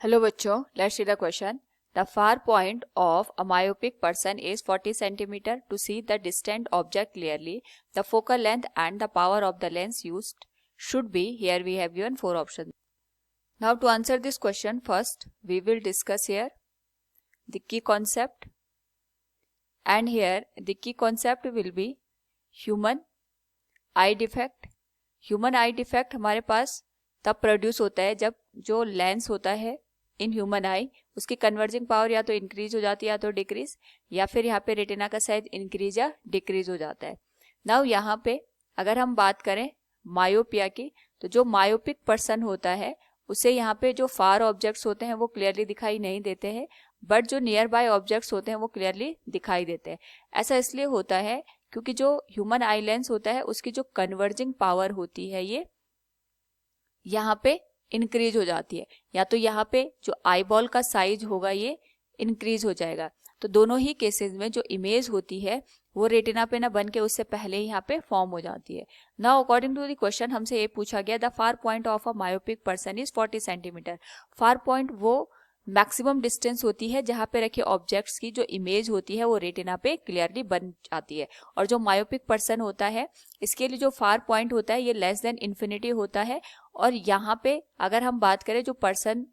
Hello बच्चों, let's see the question. The far point of a myopic person is 40 centimeter. To see the distant object clearly, the focal length and the power of the lens used should be. Here we have given 4 options. Now to answer this question, first we will discuss here the key concept, and here the key concept will be human eye defect. Human eye defect हमारे पास तब produce होता है जब जो lens होता है in human आई, उसकी converging power या तो इंक्रीज हो जाती है या तो डिक्रीज, या फिर यहाँ पे रेटिना का साइज इंक्रीज या डिक्रीज हो जाता है. नाउ यहाँ पे अगर हम बात करें मायोपिया की, तो जो मायोपिक पर्सन होता है उसे यहाँ पे जो फार ऑब्जेक्ट्स होते हैं वो क्लियरली दिखाई नहीं देते हैं, बट जो नियर बाय ऑब्जेक्ट्स होते हैं वो क्लियरली दिखाई देते हैं. ऐसा इसलिए होता है क्योंकि जो ह्यूमन आई लेंस होता है उसकी जो कन्वर्जिंग पावर होती है ये यहाँ पे इंक्रीज हो जाती है, या तो यहाँ पे जो आई बॉल का साइज होगा ये इंक्रीज हो जाएगा. तो दोनों ही केसेस में जो इमेज होती है वो रेटिना पे ना बन के उससे पहले ही यहाँ पे फॉर्म हो जाती है. Now according to the question हमसे ये पूछा गया, the far point of a myopic person is 40 centimetre. Far point वो मैक्सिमम डिस्टेंस होती है जहाँ पे रखे ऑब्जेक्ट्स की जो इमेज होती है वो रेटिना पे क्लियरली बन जाती है. और जो मायोपिक पर्सन होता है इसके लिए जो फार पॉइंट होता है ये लेस देन इन्फिनिटी होता है. और यहाँ पे अगर हम बात करें जो पर्सन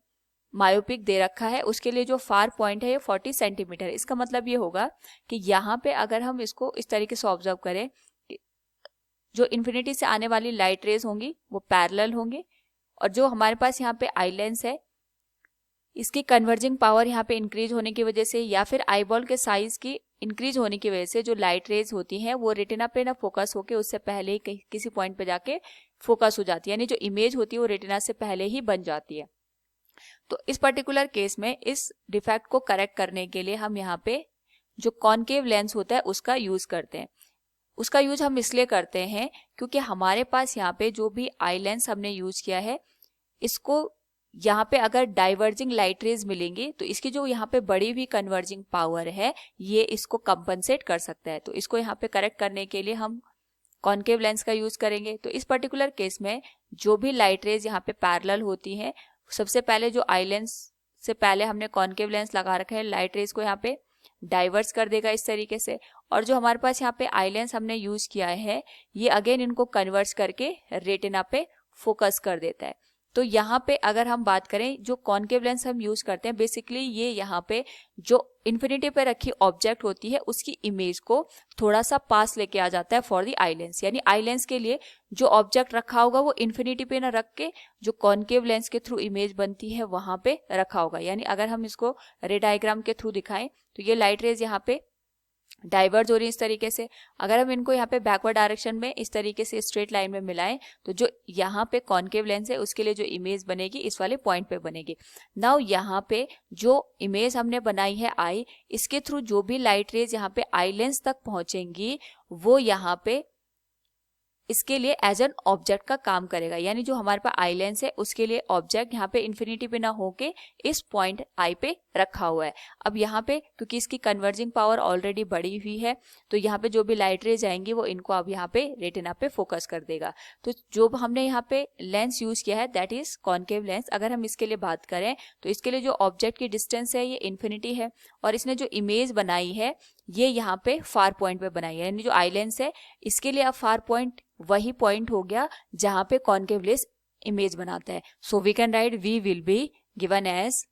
मायोपिक दे रखा है उसके लिए जो फार पॉइंट है ये 40 सेंटीमीटर. इसका मतलब ये होगा कि यहाँ पे अगर हम इसको इस तरीके से ऑब्जर्व करें, जो इन्फिनिटी से आने वाली लाइट रेज होंगी वो पैरेलल होंगे, और जो हमारे पास यहाँ पे आई लेंस है इसकी कन्वर्जिंग पावर यहाँ पे इंक्रीज होने की वजह से या फिर आईबॉल के साइज की इंक्रीज होने की वजह से जो लाइट रेज होती हैं वो रेटिना पे ना फोकस होके उससे पहले ही किसी पॉइंट पे जाके फोकस हो जाती है, यानी जो इमेज होती है वो रेटिना से पहले ही बन जाती है. तो इस पर्टिकुलर केस में इस डिफेक्ट को करेक्ट करने के लिए हम यहाँ पे जो कॉनकेव लेंस होता है उसका यूज करते हैं. उसका यूज हम इसलिए करते हैं क्योंकि हमारे पास यहाँ पे जो भी आई लेंस हमने यूज किया है इसको यहाँ पे अगर डाइवर्जिंग लाइट रेज मिलेंगी तो इसकी जो यहाँ पे बड़ी हुई कन्वर्जिंग पावर है ये इसको कंपनसेट कर सकता है. तो इसको यहाँ पे करेक्ट करने के लिए हम कॉनकेव लेंस का यूज करेंगे. तो इस पर्टिकुलर केस में जो भी लाइट रेज यहाँ पे पैरेलल होती हैं, सबसे पहले जो आई लेंस से पहले हमने कॉनकेव लेंस लगा रखा है लाइट रेज को यहाँ पे डाइवर्स कर देगा इस तरीके से, और जो हमारे पास यहाँ पे आई लेंस हमने यूज किया है ये अगेन इनको कन्वर्ट करके रेटिना पे फोकस कर देता है. तो यहाँ पे अगर हम बात करें जो कॉनकेव लेंस हम यूज करते हैं बेसिकली ये यहाँ पे जो इन्फिनिटी पे रखी ऑब्जेक्ट होती है उसकी इमेज को थोड़ा सा पास लेके आ जाता है फॉर द आई लेंस. यानी आई लेंस के लिए जो ऑब्जेक्ट रखा होगा वो इन्फिनिटी पे ना रख के जो कॉनकेव लेंस के थ्रू इमेज बनती है वहां पे रखा होगा. यानी अगर हम इसको रे डायग्राम के थ्रू दिखाएं तो ये लाइट रेज यहाँ पे डाइवर्ज हो रही है इस तरीके से. अगर हम इनको यहाँ पे बैकवर्ड डायरेक्शन में इस तरीके से स्ट्रेट लाइन में मिलाएं तो जो यहाँ पे कॉनकेव लेंस है उसके लिए जो इमेज बनेगी इस वाले पॉइंट पे बनेगी. नाउ यहाँ पे जो इमेज हमने बनाई है आई, इसके थ्रू जो भी लाइट रेज यहाँ पे आई लेंस तक पहुंचेंगी वो यहाँ पे इसके लिए एज एन ऑब्जेक्ट का काम करेगा. यानी जो हमारे पास आई लेंस है उसके लिए ऑब्जेक्ट यहाँ पे इन्फिनिटी पे ना होके इस पॉइंट आई पे रखा हुआ है. अब यहाँ पे क्योंकि इसकी कन्वर्जिंग पावर ऑलरेडी बढ़ी हुई है तो यहाँ पे जो भी लाइट रेज आएंगी वो इनको अब यहाँ पे रेटिना पे फोकस कर देगा. तो जो हमने यहाँ पे लेंस यूज किया है दैट इज कॉनकेव लेंस. अगर हम इसके लिए बात करें तो इसके लिए जो ऑब्जेक्ट की डिस्टेंस है ये इन्फिनिटी है, और इसने जो इमेज बनाई है ये यहाँ पे फार पॉइंट पे बनाई है. यानी जो आई लेंस है इसके लिए अब फार पॉइंट वही पॉइंट हो गया जहां पे कॉनकेव लेंस इमेज बनाता है. So we can write we will be given as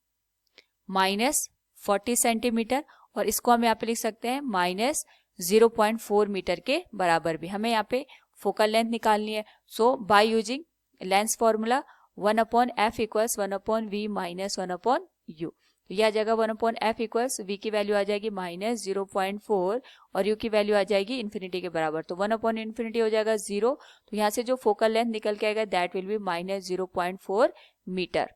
-40 centimetre, और इसको हम यहाँ पे लिख सकते हैं -0.4 मीटर के बराबर भी. हमें यहाँ पे फोकल लेंथ निकालनी है. So by using lens formula 1/f = 1/v - 1/u. तो यह आ जाएगा 1/f इक्वल्स v की वैल्यू आ जाएगी -0.4 और u की वैल्यू आ जाएगी इन्फिनिटी के बराबर. तो 1/∞ हो जाएगा 0. तो यहाँ से जो फोकल लेंथ निकल के आएगा दैट विल बी -0.4 मीटर.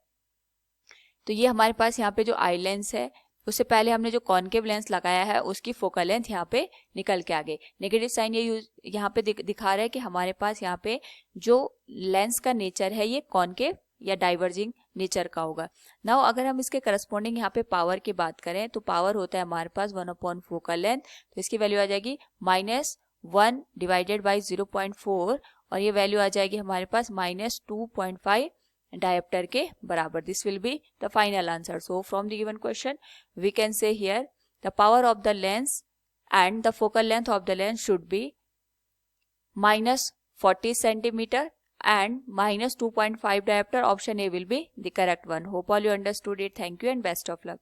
तो ये हमारे पास यहाँ पे जो आई लेंस है उससे पहले हमने जो कॉनकेव लेंस लगाया है उसकी फोकल लेंथ यहाँ पे निकल के आ गई. नेगेटिव साइन ये यहाँ पे दिखा रहा है कि हमारे पास यहाँ पे जो लेंस का नेचर है ये कॉनकेव या डाइवर्जिंग नेचर का होगा. नाउ अगर हम इसके करस्पॉन्डिंग यहाँ पे पावर की बात करें तो पावर होता है हमारे पास 1/4 फोकल लेंथ. तो इसकी वैल्यू आ जाएगी -1 / 0.4 और ये वैल्यू आ जाएगी हमारे पास -2.5 डायोप्टर के बराबर. This will be the final answer. So from the given question we can say here the power of the lens and the focal length of the lens should be minus 40 centimeter and minus 2.5 diopter. Option A will be the correct one. Hope all you understood it. Thank you and best of luck.